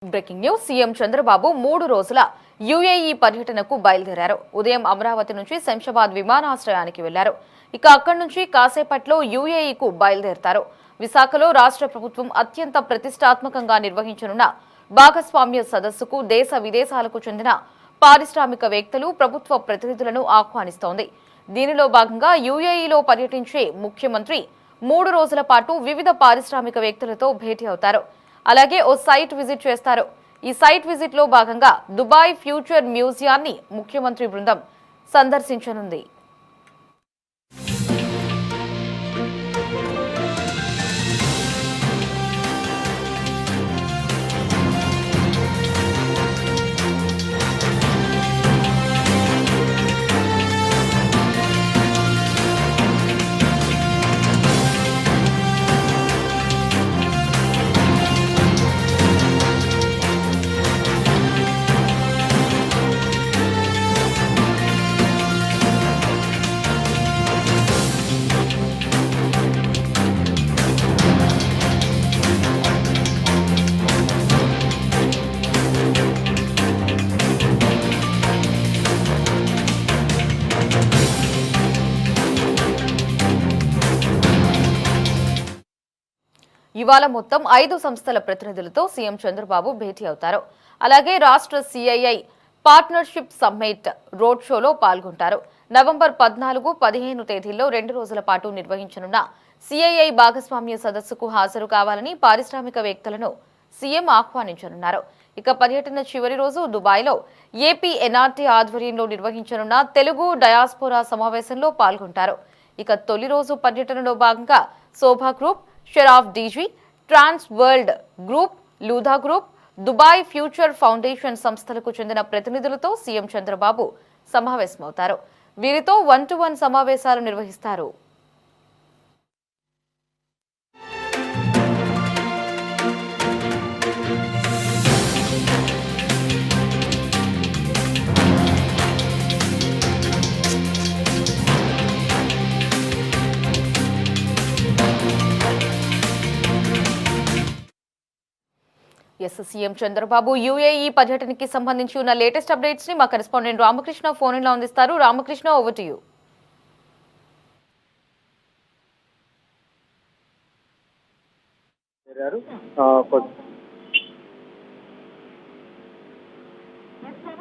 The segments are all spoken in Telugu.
బ్రేకింగ్ న్యూస్ సీఎం చంద్రబాబు 3 రోజుల యూఏఈ పర్యటనకు బయలుదేరారు. ఉదయం అమరావతి నుంచి శంషాబాద్ విమానాశ్రయానికి వెళ్లారు. ఇక అక్కడి నుంచి కాసేపట్లో యూఏఈకు బయలుదేరతారు. విశాఖలో రాష్ట్ర ప్రభుత్వం అత్యంత ప్రతిష్టాత్మకంగా నిర్వహించనున్న భాగస్వామ్య సదస్సుకు దేశ విదేశాలకు చెందిన పారిశ్రామికవేత్తలు, ప్రభుత్వ ప్రతినిధులను ఆహ్వానిస్తోంది. దీనిలో భాగంగా యూఏఈలో పర్యటించే ముఖ్యమంత్రి 3 రోజుల పాటు వివిధ పారిశ్రామికవేత్తలతో భేటీ అవుతారు. అలాగే ఓ సైట్ విజిట్ చేస్తారు. ఈ సైట్ విజిట్ లో భాగంగా దుబాయ్ ఫ్యూచర్ మ్యూజియాన్ని ముఖ్యమంత్రి బృందం సందర్శించనుంది. ఇవాళ మొత్తం 5 సంస్థల ప్రతినిధులతో సీఎం చంద్రబాబు భేటీ అవుతారు. అలాగే రాష్ట్ర సిఐఐ పార్ట్నర్షిప్ సమ్మిట్ రోడ్ షోలో పాల్గొంటారు. నవంబర్ 14, 15 తేదీల్లో 2 రోజుల పాటు నిర్వహించనున్న సిఐఐ భాగస్వామ్య సదస్సుకు హాజరు కావాలని పారిశ్రామికవేత్తలను సీఎం ఆహ్వానించనున్నారు. ఇక పర్యటన చివరి రోజు దుబాయ్లో ఏపీ ఎన్ఆర్టీ ఆధ్వర్యంలో నిర్వహించనున్న తెలుగు డయాస్పోరా సమావేశంలో పాల్గొంటారు. ఇక తొలి రోజు పర్యటనలో భాగంగా Sobha group, Sharaf DG, trans world group, Lootah group, Dubai future foundation సంస్థలకు చెందిన ప్రతినిధులతో సీఎం చంద్రబాబు సమావేశమవుతారు. వీరితో 1-to-1 సమావేశాలు నిర్వహిస్తారు. సీఎం చంద్రబాబు యూఏఈ పర్యటనకి సంబంధించి ఉన్న లేటెస్ట్ అప్డేట్స్ ని మా కరెస్పాండెంట్ రామకృష్ణ ఫోన్ లో అందిస్తారు. Ramakrishna, over to you.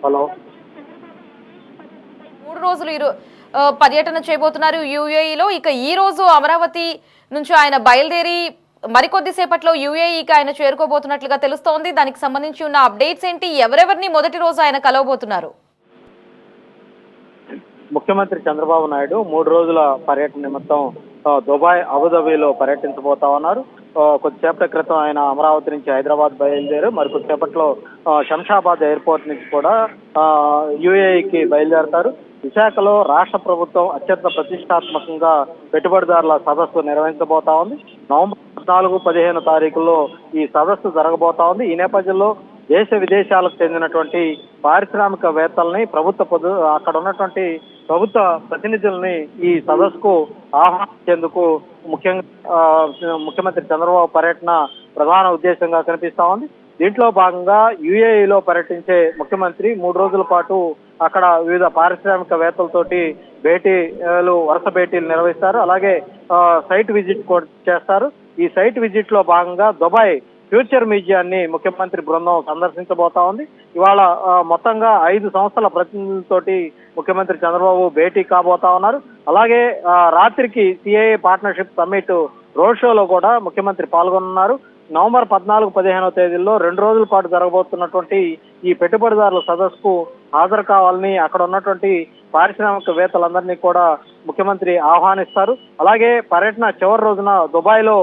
Hello, 3 రోజులు పర్యటన చేయబోతున్నారు యూఏఈలో. ఇక ఈ రోజు అమరావతి నుంచి ఆయన బయలుదేరి మరికొద్ది సేపట్లో యూఏఈకి ఆయన చేరుకోబోతున్నట్లుగా తెలుస్తోంది. దానికి సంబంధించి ఉన్న అప్డేట్స్ ఏంటి? ఎవరెవరిని మొదటి రోజు ఆయన కలవబోతున్నారు? ముఖ్యమంత్రి చంద్రబాబు నాయుడు 3 రోజుల పర్యటన నిమిత్తం దుబాయ్, అబుదాబిలో పర్యటించబోతా ఉన్నారు. కొద్దిసేపటి క్రితం ఆయన అమరావతి నుంచి హైదరాబాద్ బయలుదేరు మరికొద్దిసేపట్లో శంషాబాద్ ఎయిర్పోర్ట్ నుంచి కూడా యూఏఈకి బయలుదేరతారు. విశాఖలో రాష్ట్ర ప్రభుత్వం అత్యంత ప్రతిష్టాత్మకంగా పెట్టుబడిదారుల సదస్సు నిర్వహించబోతా ఉంది. నవంబర్ 14, 15 తారీఖుల్లో ఈ సదస్సు జరగబోతా ఉంది. ఈ నేపథ్యంలో దేశ విదేశాలకు చెందినటువంటి పారిశ్రామికవేత్తల్ని, అక్కడ ఉన్నటువంటి ప్రభుత్వ ప్రతినిధుల్ని ఈ సదస్సుకు ఆహ్వానించేందుకు ముఖ్యమంత్రి చంద్రబాబు పర్యటన ప్రధాన ఉద్దేశంగా కనిపిస్తా ఉంది. దీంట్లో భాగంగా యూఏఈలో పర్యటించే ముఖ్యమంత్రి 3 రోజుల పాటు అక్కడ వివిధ పారిశ్రామికవేత్తలతోటి వరుస భేటీలు నిర్వహిస్తారు. అలాగే సైట్ విజిట్ కూడా చేస్తారు. ఈ సైట్ విజిట్ లో భాగంగా దుబాయ్ ఫ్యూచర్ మ్యూజియాన్ని ముఖ్యమంత్రి బృందం సందర్శించబోతా ఉంది. ఇవాళ మొత్తంగా 5 సంస్థల ప్రతినిధులతోటి ముఖ్యమంత్రి చంద్రబాబు భేటీ కాబోతా ఉన్నారు. అలాగే రాత్రికి సిఐఏ పార్ట్నర్షిప్ సమ్మిట్ రోడ్ షోలో కూడా ముఖ్యమంత్రి పాల్గొనున్నారు. నవంబర్ 14, 15 తేదీల్లో 2 రోజుల పాటు జరగబోతున్నటువంటి ఈ పెట్టుబడిదారుల సదస్సుకు హాజరు కావాలని అక్కడ ఉన్నటువంటి పారిశ్రామికవేత్తలందరినీ కూడా ముఖ్యమంత్రి ఆహ్వానిస్తారు. అలాగే పర్యటన చివరి రోజున దుబాయ్లో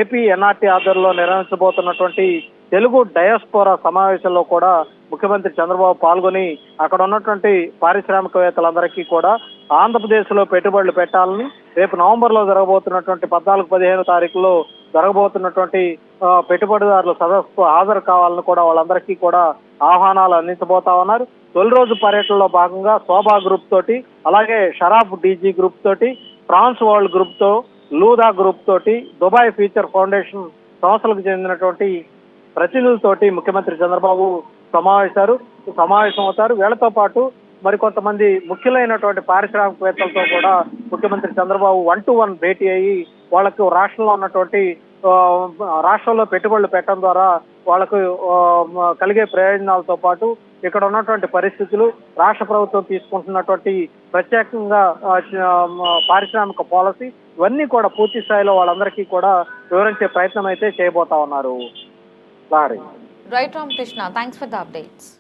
ఏపీ ఎన్ఆర్టీ ఆధ్వర్యంలో నిర్వహించబోతున్నటువంటి తెలుగు డయాస్పోరా సమావేశంలో కూడా ముఖ్యమంత్రి చంద్రబాబు పాల్గొని అక్కడ ఉన్నటువంటి పారిశ్రామికవేత్తలందరికీ కూడా ఆంధ్రప్రదేశ్ లో పెట్టుబడులు పెట్టాలని, రేపు నవంబర్ లో జరగబోతున్నటువంటి 14, 15 తారీఖులో జరగబోతున్నటువంటి పెట్టుబడిదారుల సదస్సుకు హాజరు కావాలని కూడా వాళ్ళందరికీ కూడా ఆహ్వానాలు అందించబోతా ఉన్నారు. తొలి రోజు పర్యటనలో భాగంగా శోభా గ్రూప్ తోటి, అలాగే షరాఫ్ డీజీ గ్రూప్ తోటి, ట్రాన్స్ వరల్డ్ గ్రూప్ తో, లూదా గ్రూప్ తోటి, దుబాయ్ ఫ్యూచర్ ఫౌండేషన్ సంస్థలకు చెందినటువంటి ప్రతినిధులతోటి ముఖ్యమంత్రి చంద్రబాబు సమావేశం అవుతారు. వీళ్లతో పాటు మరికొంతమంది ముఖ్యులైనటువంటి పారిశ్రామికవేత్తలతో కూడా ముఖ్యమంత్రి చంద్రబాబు 1-to-1 భేటీ అయ్యి వాళ్లకు రాష్ట్రంలో పెట్టుబడులు పెట్టడం ద్వారా వాళ్లకు కలిగే ప్రయోజనాలతో పాటు ఇక్కడ ఉన్నటువంటి పరిస్థితులు, రాష్ట్ర ప్రభుత్వం తీసుకుంటున్నటువంటి ప్రత్యేకంగా పారిశ్రామిక పాలసీ ఇవన్నీ కూడా పూర్తి స్థాయిలో వాళ్ళందరికీ కూడా వివరించే ప్రయత్నం అయితే చేయబోతా ఉన్నారు. Right Ramakrishna, thanks for the updates.